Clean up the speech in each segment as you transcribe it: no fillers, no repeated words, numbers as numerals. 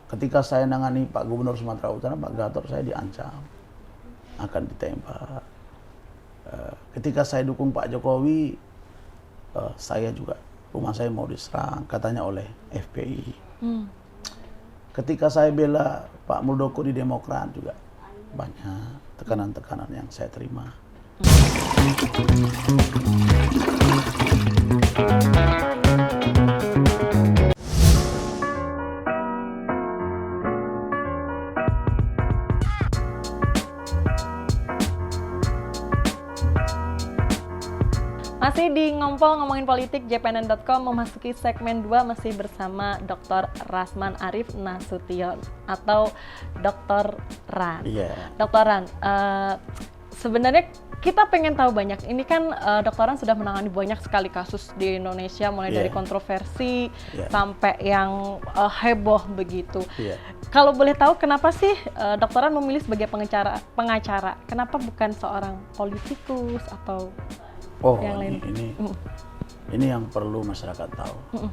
Ketika saya nangani Pak Gubernur Sumatera Utara, Pak Gatot, saya diancam akan ditembak. Ketika saya dukung Pak Jokowi, saya juga, rumah saya mau diserang, katanya oleh FPI. Ketika saya bela Pak Muldoko di Demokrat juga, banyak tekanan-tekanan yang saya terima. Masih di Ngompol Ngomongin Politik, jpnn.com memasuki segmen 2 masih bersama Dr. Rasman Arief Nasution atau Dr. Ran. Dr. Ran, sebenarnya kita pengen tahu banyak. Ini kan Dr. Ran sudah menangani banyak sekali kasus di Indonesia, mulai dari kontroversi sampai yang heboh begitu. Kalau boleh tahu, kenapa sih Dr. Ran memilih sebagai pengacara? Kenapa bukan seorang politikus atau yang lain? Ini yang perlu masyarakat tahu.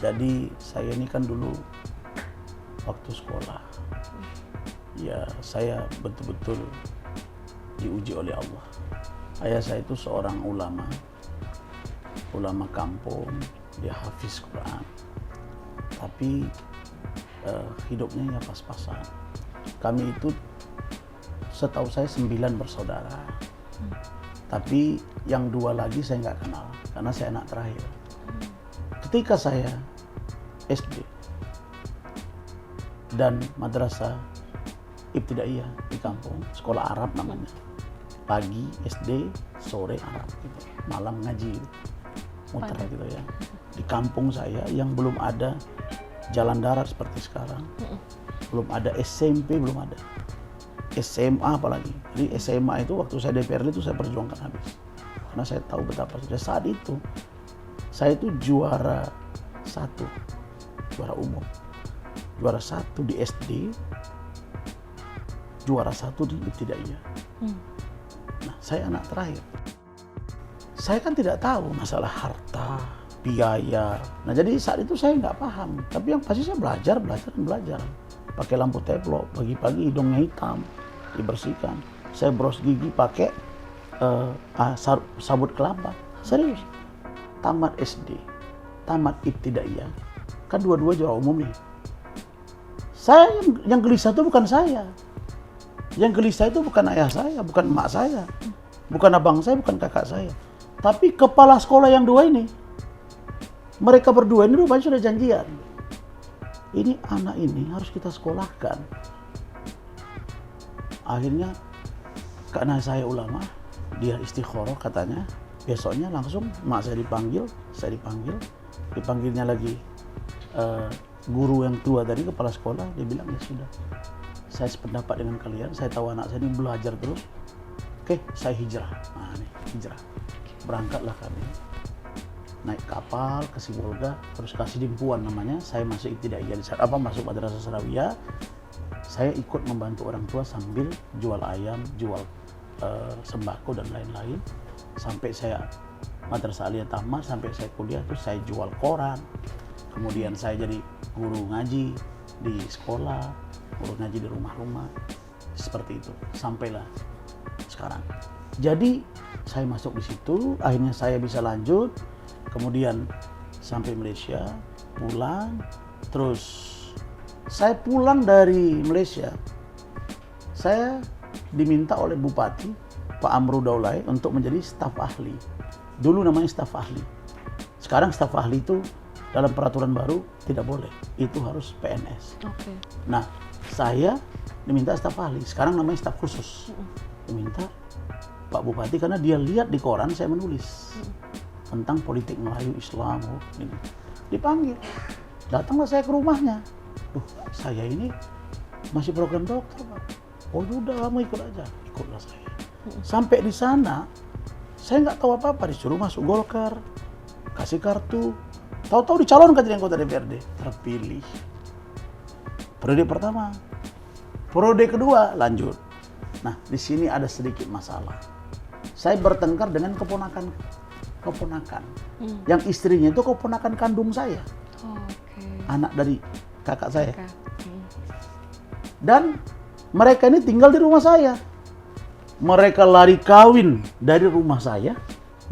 Jadi saya ini kan dulu waktu sekolah, ya saya betul-betul diuji oleh Allah. Ayah saya itu seorang ulama kampung, dia hafiz Quran, tapi hidupnya ya pas-pasan. Kami itu setahu saya 9 bersaudara. Tapi yang 2 lagi saya nggak kenal, karena saya anak terakhir. Ketika saya SD dan madrasah ibtidaiyah di kampung, sekolah Arab namanya. Pagi SD, sore Arab, gitu. Malam ngaji, muter gitu ya. Di kampung saya yang belum ada jalan darat seperti sekarang, belum ada SMP, belum ada. SMA apalagi. Jadi SMA itu waktu saya DPRD itu saya perjuangkan habis. Karena saya tahu betapa sudah saat itu saya itu juara 1, juara umum. Juara 1 di SD, juara 1 di ibtidaiyah. Nah, saya anak terakhir. Saya kan tidak tahu masalah harta, biaya. Nah, jadi saat itu saya nggak paham. Tapi yang pasti saya belajar. Pakai lampu teplok, pagi-pagi hidungnya hitam, dibersihkan. Saya bros gigi pakai sabut kelapa. Serius. Tamat SD, tamat ibtidaiyah. Kan dua-dua juara umum nih. Saya yang gelisah itu bukan saya. Yang gelisah itu bukan ayah saya, bukan emak saya, bukan abang saya, bukan kakak saya. Tapi kepala sekolah yang 2 ini. Mereka berdua ini rupanya sudah janjian. Ini anak ini harus kita sekolahkan. Akhirnya karena saya ulama, dia istikharah katanya. Besoknya langsung mak saya dipanggil, dipanggilnya lagi guru yang tua tadi, kepala sekolah. Dia bilang, ya sudah, saya sependapat dengan kalian. Saya tahu anak saya ini belajar terus. Oke, saya hijrah. Nah, ini hijrah. Berangkatlah kami. Naik kapal ke Sibolga, terus kasih dimpuan namanya. Saya masuk ibtidaiyah di saat masuk madrasah Sarawiyah. Saya ikut membantu orang tua sambil jual ayam, jual sembako dan lain-lain. Sampai saya madrasah aliyah tamat, sampai saya kuliah terus saya jual koran. Kemudian saya jadi guru ngaji di sekolah, guru ngaji di rumah-rumah. Seperti itu. Sampailah sekarang. Jadi saya masuk di situ, akhirnya saya bisa lanjut. Kemudian sampai Malaysia, pulang, terus saya pulang dari Malaysia, saya diminta oleh Bupati Pak Amru Daulay untuk menjadi staf ahli. Dulu namanya staf ahli. Sekarang staf ahli itu dalam peraturan baru tidak boleh, itu harus PNS. Nah, saya diminta staf ahli, sekarang namanya staf khusus. Diminta Pak Bupati karena dia lihat di koran saya menulis tentang politik Melayu Islam ini. Dipanggil, datanglah saya ke rumahnya. Saya ini masih program dokter, Pak. Oh udah, kamu ikut aja. Ikutlah saya. Sampai di sana saya nggak tahu apa-apa, disuruh masuk Golkar, kasih kartu, tahu-tahu dicalonkan jadi anggota DPRD, terpilih. Periode pertama, periode kedua lanjut. Nah, di sini ada sedikit masalah. Saya bertengkar dengan keponakan yang istrinya itu keponakan kandung saya. Anak dari kakak saya. Kak. Dan mereka ini tinggal di rumah saya. Mereka lari kawin dari rumah saya.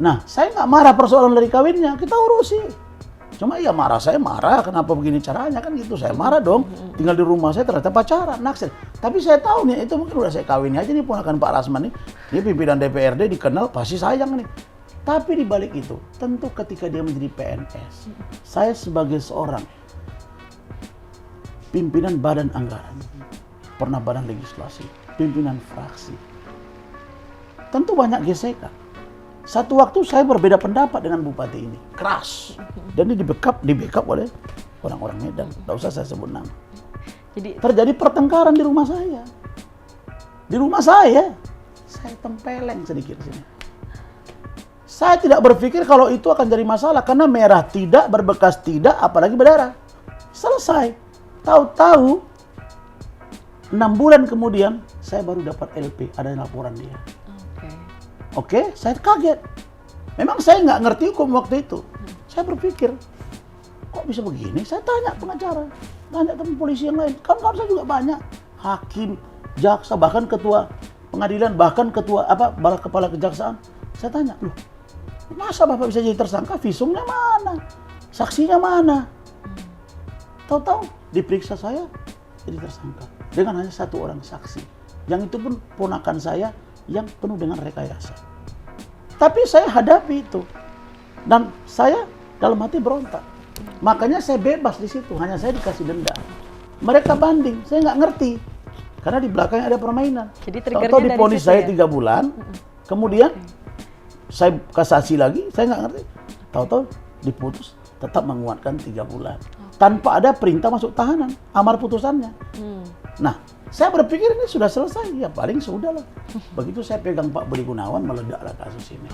Nah, saya nggak marah persoalan lari kawinnya, kita urusi. Cuma ya marah, saya marah, kenapa begini caranya kan gitu. Saya marah dong, tinggal di rumah saya ternyata pacaran, naksir. Tapi saya tahu nih, itu mungkin udah saya kawin aja nih ponakan Pak Rasman nih. Dia pimpinan DPRD, dikenal, pasti sayang nih. Tapi di balik itu, tentu ketika dia menjadi PNS, saya sebagai seorang pimpinan badan anggaran, pernah badan legislasi, pimpinan fraksi, tentu banyak gesekan. Satu waktu saya berbeda pendapat dengan bupati ini, keras, dan ini di backup oleh orang-orang Medan. Tidak usah saya sebut nama. Jadi Terjadi pertengkaran di rumah saya. Di rumah saya tempeleng sedikit sini. Saya tidak berpikir kalau itu akan jadi masalah karena merah tidak, berbekas tidak, apalagi berdarah. Selesai. Tahu-tahu 6 bulan kemudian saya baru dapat LP, ada laporan dia. Oke, saya kaget. Memang saya nggak ngerti hukum waktu itu. Saya berpikir, kok bisa begini? Saya tanya pengacara, tanya teman polisi yang lain. Kawan-kawan saya juga banyak. Hakim, jaksa, bahkan ketua pengadilan, bahkan ketua kepala kejaksaan. Saya tanya, loh, masa Bapak bisa jadi tersangka? Visumnya mana? Saksinya mana? Tahu-tahu diperiksa saya jadi tersangka dengan hanya 1 orang saksi. Yang itu pun ponakan saya yang penuh dengan rekayasa. Tapi saya hadapi itu. Dan saya dalam hati berontak. Makanya saya bebas di situ. Hanya saya dikasih denda. Mereka banding. Saya nggak ngerti. Karena di belakangnya ada permainan. Jadi triggernya tahu-tahu dari divonis situ saya ya? 3 bulan. Kemudian saya kasasi lagi. Saya nggak ngerti. Tahu-tahu diputus. Tetap menguatkan 3 bulan. Tanpa ada perintah masuk tahanan. Amar putusannya. Nah, saya berpikir ini sudah selesai, ya paling sudah lah. Begitu saya pegang Pak Budi Gunawan, meledaklah kasus ini.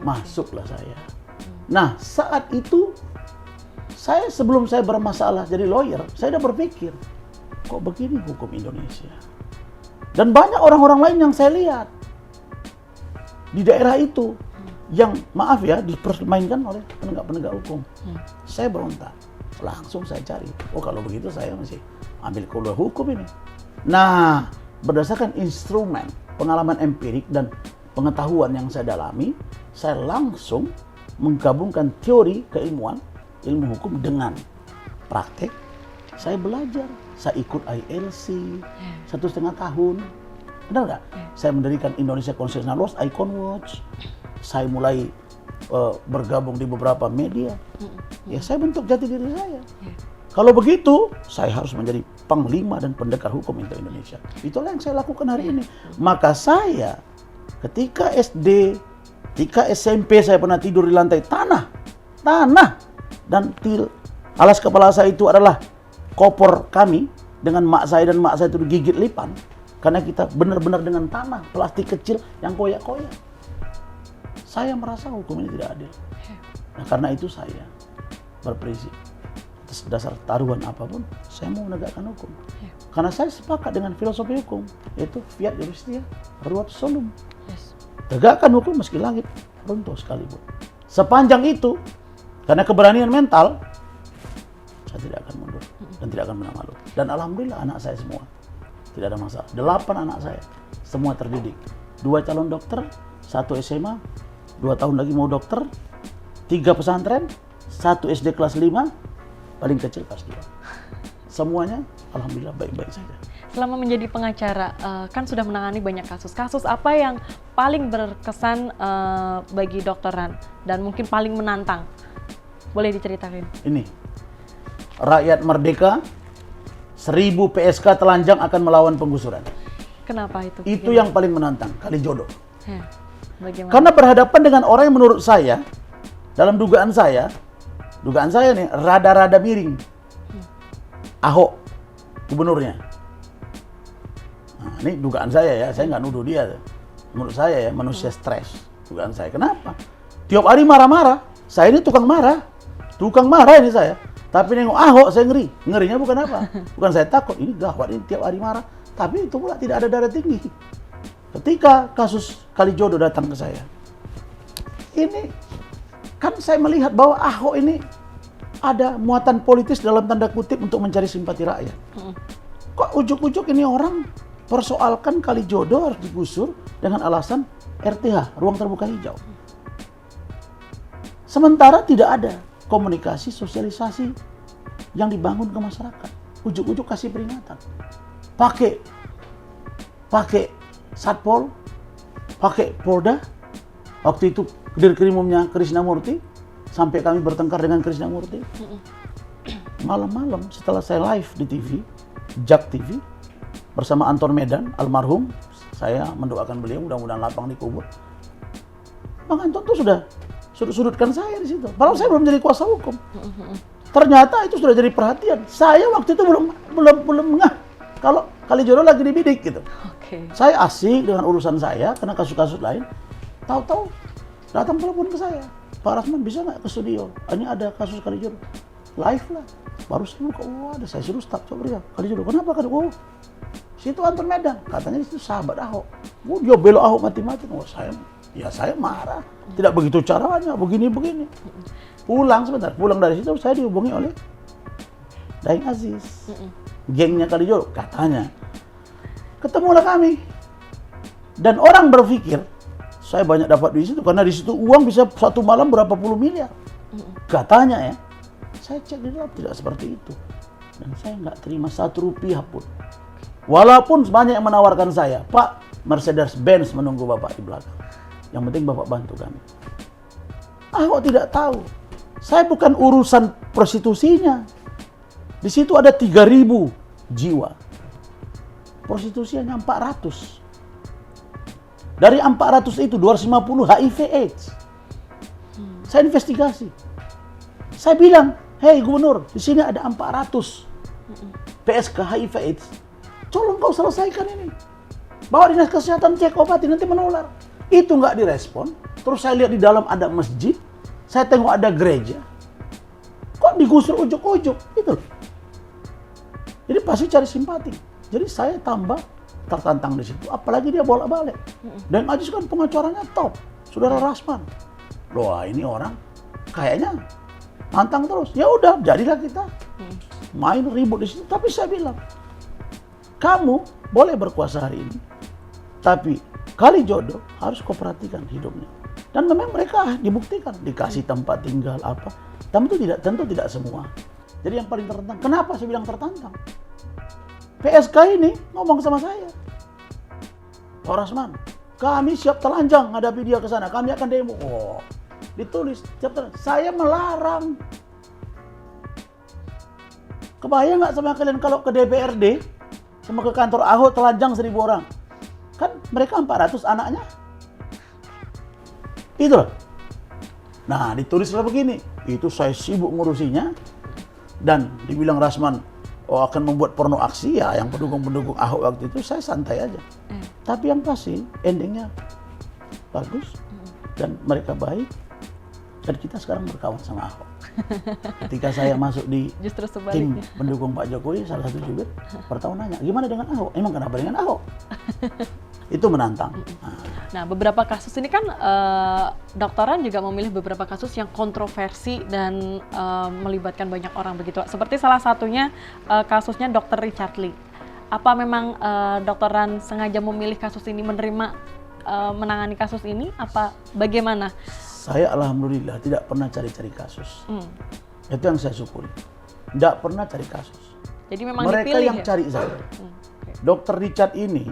Masuklah saya. Nah, saat itu, sebelum saya bermasalah jadi lawyer, saya udah berpikir, kok begini hukum Indonesia? Dan banyak orang-orang lain yang saya lihat di daerah itu, yang maaf ya, dipermainkan oleh penegak-penegak hukum. Saya berontak, langsung saya cari. Oh kalau begitu saya masih ambil kuliah hukum ini. Nah, berdasarkan instrumen, pengalaman empirik dan pengetahuan yang saya dalami, saya langsung menggabungkan teori keilmuan, ilmu hukum dengan praktek. Saya belajar, saya ikut ILC 1,5 tahun. Benar nggak? Saya mendirikan Indonesia Constitutional Law, Icon Watch. Saya mulai bergabung di beberapa media. Ya, saya bentuk jati diri saya. Kalau begitu, saya harus menjadi panglima dan pendekar hukum untuk Indonesia. Itulah yang saya lakukan hari ini. Maka saya, ketika SD, ketika SMP, saya pernah tidur di lantai tanah. Dan alas kepala saya itu adalah kopor kami, dengan mak saya, dan mak saya itu digigit lipan. Karena kita benar-benar dengan tanah, plastik kecil yang koyak-koyak. Saya merasa hukum ini tidak adil. Nah, karena itu saya berprinsip, atas dasar taruhan apapun, saya mau menegakkan hukum. Karena saya sepakat dengan filosofi hukum, yaitu fiat juristia, ruat solum. Tegakkan hukum meski langit runtuh sekalipun. Sepanjang itu, karena keberanian mental, saya tidak akan mundur dan tidak akan pernah malu. Dan alhamdulillah anak saya semua tidak ada masalah. 8 anak saya semua terdidik. 2 calon dokter, 1 SMA, 2 tahun lagi mau dokter, 3 pesantren, 1 SD kelas 5, paling kecil kelas 2. Semuanya alhamdulillah baik-baik saja. Selama menjadi pengacara, kan sudah menangani banyak kasus. Kasus apa yang paling berkesan bagi Dr. Ran dan mungkin paling menantang? Boleh diceritakan? Ini, rakyat merdeka, 1000 PSK telanjang akan melawan penggusuran. Kenapa itu? Itu yang paling menantang, Kalijodo. Bagaimana? Karena berhadapan dengan orang yang menurut saya, dalam dugaan saya nih, rada-rada miring. Ahok, gubernurnya. Nah, ini dugaan saya ya, saya nggak nuduh dia. Menurut saya ya, manusia stres. Dugaan saya, kenapa? Tiap hari marah-marah. Saya ini tukang marah ini saya. Tapi nengok Ahok saya ngeri. Ngerinya bukan apa? Bukan saya takut, ini gawat, ini tiap hari marah. Tapi itu pula tidak ada darah tinggi. Ketika kasus Kalijodo datang ke saya, ini kan saya melihat bahwa Ahok ini ada muatan politis dalam tanda kutip untuk mencari simpati rakyat. Kok ujuk-ujuk ini orang persoalkan Kalijodo harus digusur dengan alasan RTH, ruang terbuka hijau. Sementara tidak ada komunikasi, sosialisasi yang dibangun ke masyarakat. Ujuk-ujuk kasih peringatan. Pakai Satpol, pakai Polda. Waktu itu Dirkrimumnya Krisnamurti, sampai kami bertengkar dengan Krisnamurti. Malam-malam setelah saya live di TV, Jak TV, bersama Anton Medan, almarhum, saya mendoakan beliau mudah-mudahan lapang di kubur. Bang Anton tuh sudah sudut-sudutkan saya di situ. Padahal saya belum jadi kuasa hukum. Ternyata itu sudah jadi perhatian. Saya waktu itu belum ngeh kalau Kalijodo lagi dibidik gitu. Saya asik dengan urusan saya karena kasus-kasus lain. Tahu-tahu datang telepon ke saya, Pak Rasman bisa nggak ke studio? Ini ada kasus Kalijodo. Live lah. Baru saya buka, ada. Saya suruh staf coba dia. Kalijodo, kenapa kan? Oh, situ Anton Medan. Katanya itu sahabat Ahok. Oh, dia bela Ahok mati-mati. Oh, saya marah. Tidak begitu caranya, begini-begini. Pulang dari situ saya dihubungi oleh Daeng Aziz. Gengnya Kalijodo, katanya. Ketemulah kami. Dan orang berpikir, saya banyak dapat di situ karena di situ uang bisa satu malam berapa puluh miliar. Katanya ya. Saya cek di dalam tidak seperti itu. Dan saya nggak terima 1 rupiah pun. Walaupun banyak yang menawarkan saya, Pak, Mercedes-Benz menunggu Bapak di belakang. Yang penting Bapak bantu kami. Kok tidak tahu. Saya bukan urusan prostitusinya. Di situ ada 3.000 jiwa. Prostitusi hanya 400. Dari 400 itu 250 HIV AIDS. Saya investigasi. Saya bilang, hei gubernur, di sini ada 400 PSK HIV AIDS. Tolong kau selesaikan ini. Bawa dinas kesehatan cek obati, nanti menular. Itu nggak direspon. Terus saya lihat di dalam ada masjid. Saya tengok ada gereja. Kok digusur ujuk-ujuk? Itu loh. Jadi pasti cari simpati. Jadi saya tambah tertantang di situ, apalagi dia bolak-balik. Dan Aziz kan pengacaranya top, Saudara Rasman. Loh, ini orang kayaknya nantang terus. Ya udah, jadilah kita main ribut di situ. Tapi saya bilang, kamu boleh berkuasa hari ini, tapi Kalijodo harus kau perhatikan hidupnya. Dan memang mereka dibuktikan dikasih tempat tinggal apa. Tapi itu tentu tidak semua. Jadi yang paling tertantang, kenapa saya bilang tertantang? PSK ini ngomong sama saya, Pak Rasman, kami siap telanjang hadapi dia ke sana, kami akan demo. Oh, ditulis siap telanjang. Saya melarang. Kebayang nggak sama kalian kalau ke DPRD, sama ke kantor Ahok telanjang 1.000 orang? Kan mereka 400 anaknya. Itu loh. Nah, ditulislah begini, itu saya sibuk ngurusinya, dan dibilang Rasman, akan membuat porno aksi, ya yang pendukung-pendukung Ahok waktu itu saya santai aja. Tapi yang pasti endingnya bagus dan mereka baik dan kita sekarang berkawan sama Ahok. Ketika saya masuk di tim pendukung Pak Jokowi, salah satu jubir pertama nanya, gimana dengan Ahok? Emang kenapa dengan Ahok? Itu menantang. Nah, beberapa kasus ini kan dokteran juga memilih beberapa kasus yang kontroversi dan melibatkan banyak orang begitu. Seperti salah satunya kasusnya Dr. Richard Lee. Apa memang dokteran sengaja memilih kasus ini, menerima menangani kasus ini? Apa bagaimana? Saya alhamdulillah tidak pernah cari-cari kasus. Itu yang saya syukuri. Tidak pernah cari kasus. Jadi memang mereka dipilih, yang ya? Cari saya. Dr. Richard ini,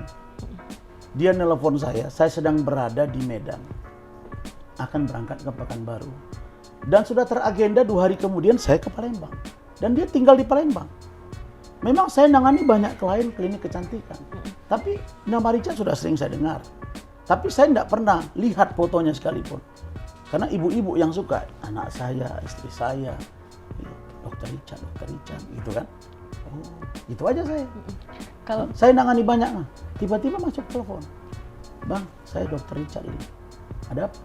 dia nelpon saya sedang berada di Medan, akan berangkat ke Pekanbaru. Dan sudah teragenda 2 hari kemudian saya ke Palembang. Dan dia tinggal di Palembang. Memang saya nangani banyak klien klinik kecantikan. Tapi nama Richard sudah sering saya dengar. Tapi saya tidak pernah lihat fotonya sekalipun. Karena ibu-ibu yang suka, anak saya, istri saya, Dr. Richard, gitu kan. Oh, itu aja saya. Kalau saya nangani banyak, tiba-tiba masuk telepon. Bang, saya Dr. Richard ini. Ada apa?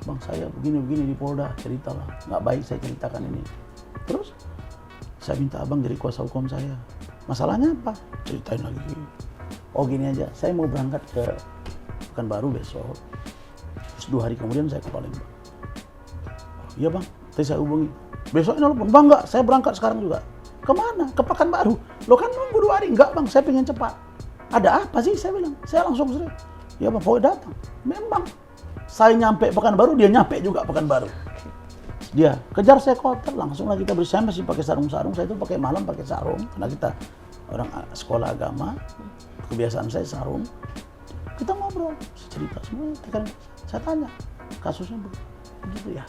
Bang, saya begini-begini di Polda, ceritalah. Nggak baik saya ceritakan ini. Terus, saya minta abang jadi kuasa hukum saya. Masalahnya apa? Ceritain lagi. Oh gini aja, saya mau berangkat ke Pekanbaru besok. Terus 2 hari kemudian saya ke Palembang. Oh, iya bang, tadi saya hubungi. Besoknya nelfon, bang enggak, saya berangkat sekarang juga. Kemana? Ke Pekanbaru. Lo kan nunggu 2 hari. Enggak bang, saya pengen cepat. Ada apa sih? Saya bilang. Saya langsung sering. Ya bang, pokoknya datang. Memang saya nyampe Pekanbaru, dia nyampe juga Pekanbaru. Dia kejar saya ke hotel, langsung lah kita saya masih pakai sarung-sarung. Saya itu pakai malam pakai sarung karena kita orang sekolah agama. Kebiasaan saya sarung. Kita ngobrol, cerita semua. Saya tanya, kasusnya begitu ya?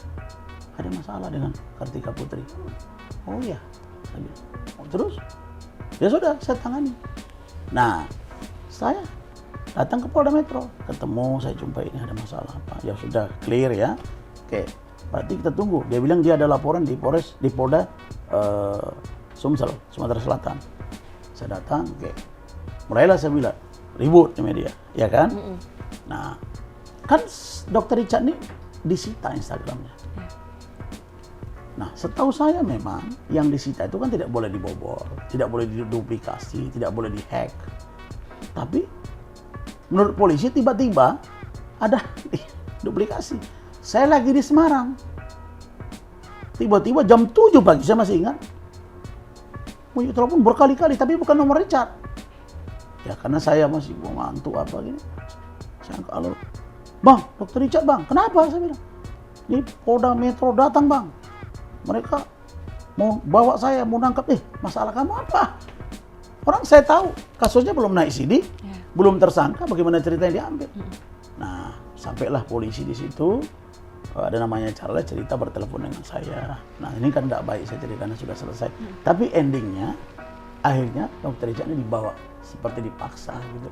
Ada masalah dengan Kartika Putri? Oh iya. Oh, terus? Ya sudah, saya tangani. Nah, saya datang ke Polda Metro, ketemu, saya jumpai ini ada masalah apa? Ya sudah, clear ya. Oke, berarti kita tunggu. Dia bilang dia ada laporan di Polda Sumsel, Sumatera Selatan. Saya datang, oke. Mulailah saya bilang, ribut di media, ya kan? Nah, kan Dr. Richard ini disita Instagramnya. Nah, setahu saya memang yang disita itu kan tidak boleh dibobol, tidak boleh diduplikasi, tidak boleh dihack. Tapi menurut polisi tiba-tiba ada duplikasi. Saya lagi di Semarang. Tiba-tiba jam 7 pagi, saya masih ingat. Bunyi telepon berkali-kali, tapi bukan nomor Richard. Ya karena saya masih ngantuk apa gini. Saya angkat, halo. Bang, Dr. Richard bang, kenapa? Saya bilang. Ini Polda Metro datang bang. Mereka mau bawa saya, mau nangkap. Masalah kamu apa? Orang saya tahu, kasusnya belum naik sidik, belum tersangka, bagaimana ceritanya diambil. Nah, sampailah polisi di situ, ada namanya Charles, cerita bertelepon dengan saya. Nah, ini kan nggak baik saya cerita karena sudah selesai. Tapi endingnya, akhirnya Dr. Richard ini dibawa seperti dipaksa gitu.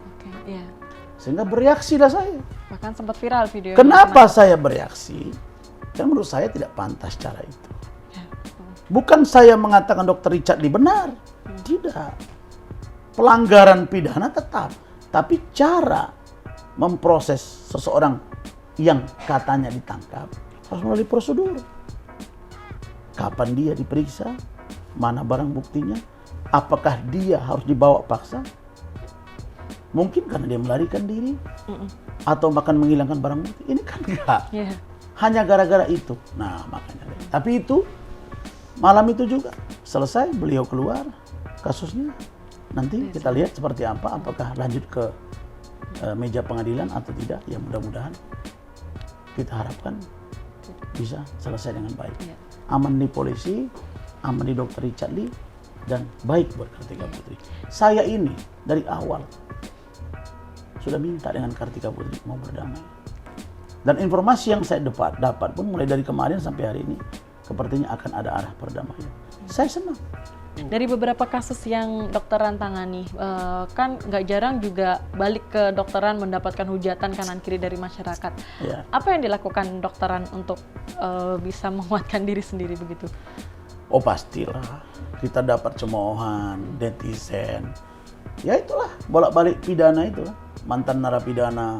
Sehingga bereaksilah saya. Bahkan sempat viral video. Kenapa saya bereaksi? Karena menurut saya tidak pantas cara itu. Bukan saya mengatakan Dr. Richard benar, tidak. Pelanggaran pidana tetap, tapi cara memproses seseorang yang katanya ditangkap harus melalui prosedur. Kapan dia diperiksa, mana barang buktinya, apakah dia harus dibawa paksa? Mungkin karena dia melarikan diri, atau bahkan menghilangkan barang bukti. Ini kan enggak. Hanya gara-gara itu. Nah, makanya. Tapi itu malam itu juga selesai, beliau keluar kasusnya. Nanti kita lihat seperti apa, apakah lanjut ke meja pengadilan atau tidak. Ya mudah-mudahan kita harapkan bisa selesai dengan baik. Aman di polisi, aman di Dr. Richard Lee, dan baik buat Kartika Putri. Saya ini dari awal sudah minta dengan Kartika Putri mau berdamai. Dan informasi yang saya dapat pun mulai dari kemarin sampai hari ini, sepertinya akan ada arah perdamaian. Saya senang. Dari beberapa kasus yang dokteran tangani, kan nggak jarang juga balik ke dokteran mendapatkan hujatan kanan kiri dari masyarakat. Apa yang dilakukan dokteran untuk bisa menguatkan diri sendiri begitu? Oh pastilah, kita dapat cemoohan, netizen. Ya itulah, bolak-balik pidana itu, mantan narapidana.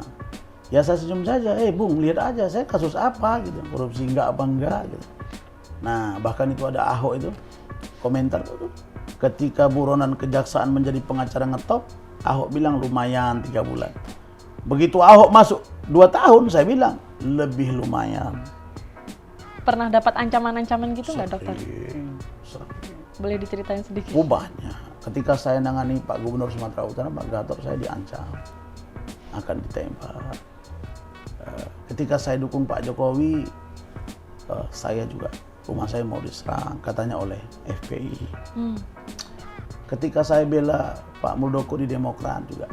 Ya saya senyum saja, Bung lihat aja saya kasus apa gitu, korupsi enggak apa enggak gitu. Nah bahkan itu ada Ahok itu, komentar tuh, ketika buronan kejaksaan menjadi pengacara ngetop, Ahok bilang lumayan 3 bulan. Begitu Ahok masuk 2 tahun, saya bilang lebih lumayan. Pernah dapat ancaman-ancaman gitu nggak dokter? Sering. Boleh diceritain sedikit? Oh banyak. Ketika saya nangani Pak Gubernur Sumatera Utara, Pak Gatot, saya diancam akan ditembak. Ketika saya dukung Pak Jokowi, saya juga rumah saya mau diserang katanya oleh FPI. Ketika saya bela Pak Muldoko di Demokrat juga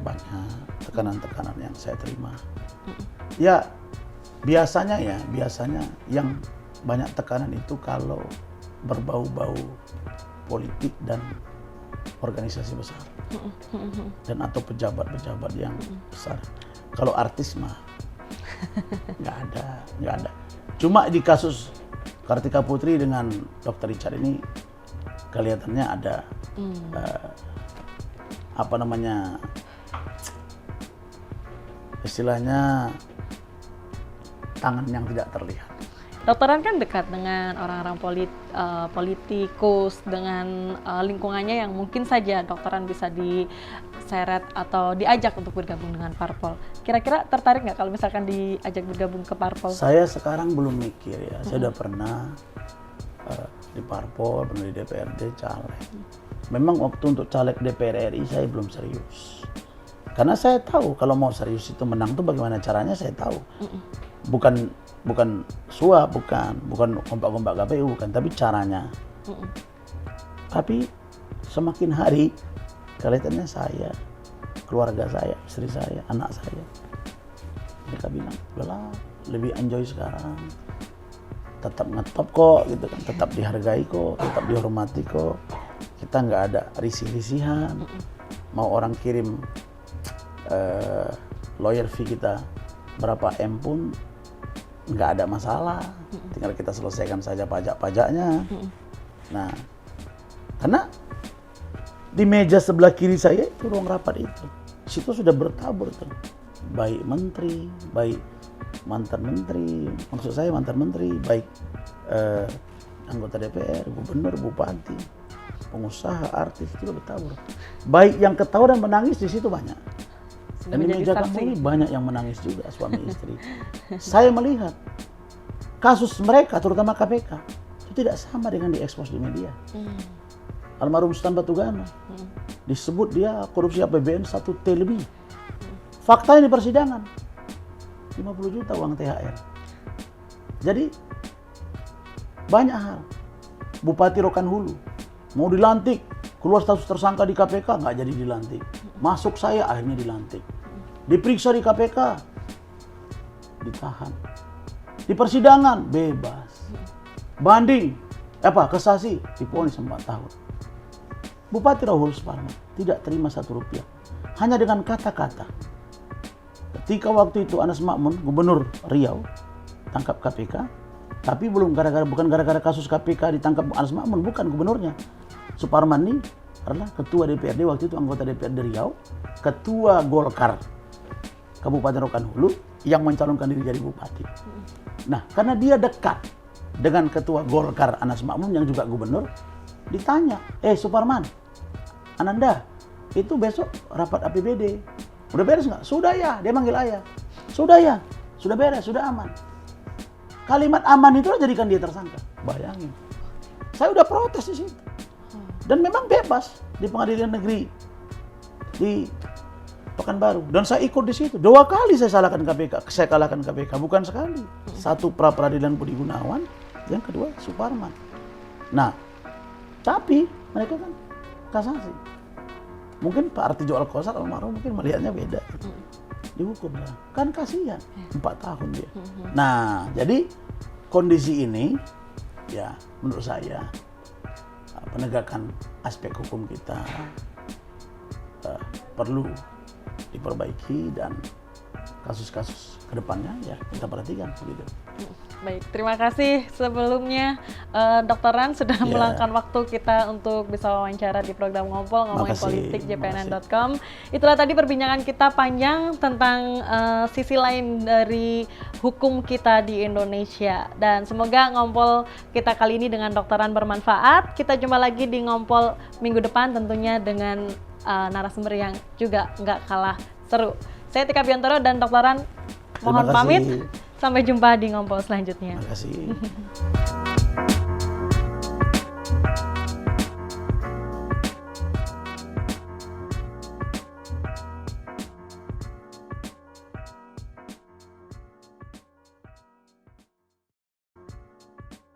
banyak tekanan-tekanan yang saya terima. Ya biasanya yang banyak tekanan itu kalau berbau-bau politik dan organisasi besar dan atau pejabat-pejabat yang besar. Kalau artis mah nggak ada. Cuma di kasus Kartika Putri dengan Dr. Richard ini kelihatannya ada istilahnya tangan yang tidak terlihat. Dokteran kan dekat dengan orang-orang politikus, dengan lingkungannya yang mungkin saja dokteran bisa diseret atau diajak untuk bergabung dengan parpol. Kira-kira tertarik nggak kalau misalkan diajak bergabung ke parpol? Saya sekarang belum mikir ya, saya udah pernah di parpol, pernah di DPRD, caleg. Memang waktu untuk caleg DPR RI saya belum serius. Karena saya tahu kalau mau serius itu menang tuh bagaimana caranya saya tahu. Bukan suap, bukan kompak-kompak KPU, bukan, tapi caranya. Tapi semakin hari kelihatannya saya, keluarga saya, istri saya, anak saya, mereka bilang, udahlah, lebih enjoy sekarang. Tetap ngetop kok, gitu kan, tetap dihargai kok, tetap dihormati kok. Kita nggak ada risih-risihan. Mau orang kirim lawyer fee kita berapa M pun nggak ada masalah. Tinggal kita selesaikan saja pajak-pajaknya. Nah, karena di meja sebelah kiri saya itu ruang rapat itu. Situ sudah bertabur tuh. Baik menteri, baik mantan menteri, maksud saya mantan menteri, baik anggota DPR, gubernur, bupati, pengusaha, artis, itu bertabur. Baik yang ketawa dan menangis di situ banyak. Dan di meja kamu ini banyak yang menangis juga, suami istri. Saya melihat kasus mereka, terutama KPK, itu tidak sama dengan diekspos di media. Almarhum Sultan Batugana, disebut dia korupsi APBN 1 T lebih. Faktanya di persidangan, 50 juta uang THR. Jadi, banyak hal. Bupati Rokan Hulu, mau dilantik, keluar status tersangka di KPK, nggak jadi dilantik. Masuk saya, akhirnya dilantik. Diperiksa di KPK, ditahan. Di persidangan, bebas. Banding, kasasi, divonis 4 tahun. Bupati Rahul Suparman tidak terima 1 rupiah. Hanya dengan kata-kata. Ketika waktu itu Anas Makmun, Gubernur Riau, tangkap KPK, tapi bukan gara-gara kasus KPK ditangkap Anas Makmun, bukan gubernurnya. Suparman ini adalah ketua DPRD waktu itu, anggota DPRD Riau, ketua Golkar Kabupaten Rokan Hulu yang mencalonkan diri jadi bupati. Nah, karena dia dekat dengan ketua Golkar Anas Makmun yang juga gubernur, ditanya, Suparman, Ananda, itu besok rapat APBD, udah beres nggak? Sudah ya, dia manggil ayah. Sudah ya, sudah beres, sudah aman. Kalimat aman itu jadikan dia tersangka. Bayangin, saya udah protes di situ. Dan memang bebas di pengadilan negeri di Pekanbaru. Dan saya ikut di situ. 2 kali saya kalahkan KPK, bukan sekali. 1 pra peradilan Budi Gunawan, yang kedua Suparman. Nah, tapi mereka kan kasasi. Mungkin Pak Artijo Alkosar almarhum mungkin melihatnya beda. Dihukum ya. Kan kasihan, 4 tahun dia. Nah, jadi kondisi ini ya menurut saya penegakan aspek hukum kita perlu diperbaiki dan kasus-kasus kedepannya ya kita perhatikan begitu. Baik, terima kasih sebelumnya Dr. Ran sudah meluangkan waktu kita untuk bisa wawancara di program Ngompol Ngomongin Politik JPNN.com. Itulah tadi perbincangan kita panjang tentang sisi lain dari hukum kita di Indonesia. Dan semoga Ngompol kita kali ini dengan Dr. Ran bermanfaat. Kita jumpa lagi di Ngompol minggu depan tentunya dengan narasumber yang juga nggak kalah seru. Saya Tika Biantoro dan Dr. Ran mohon pamit. Sampai jumpa di Ngompol selanjutnya. Terima kasih.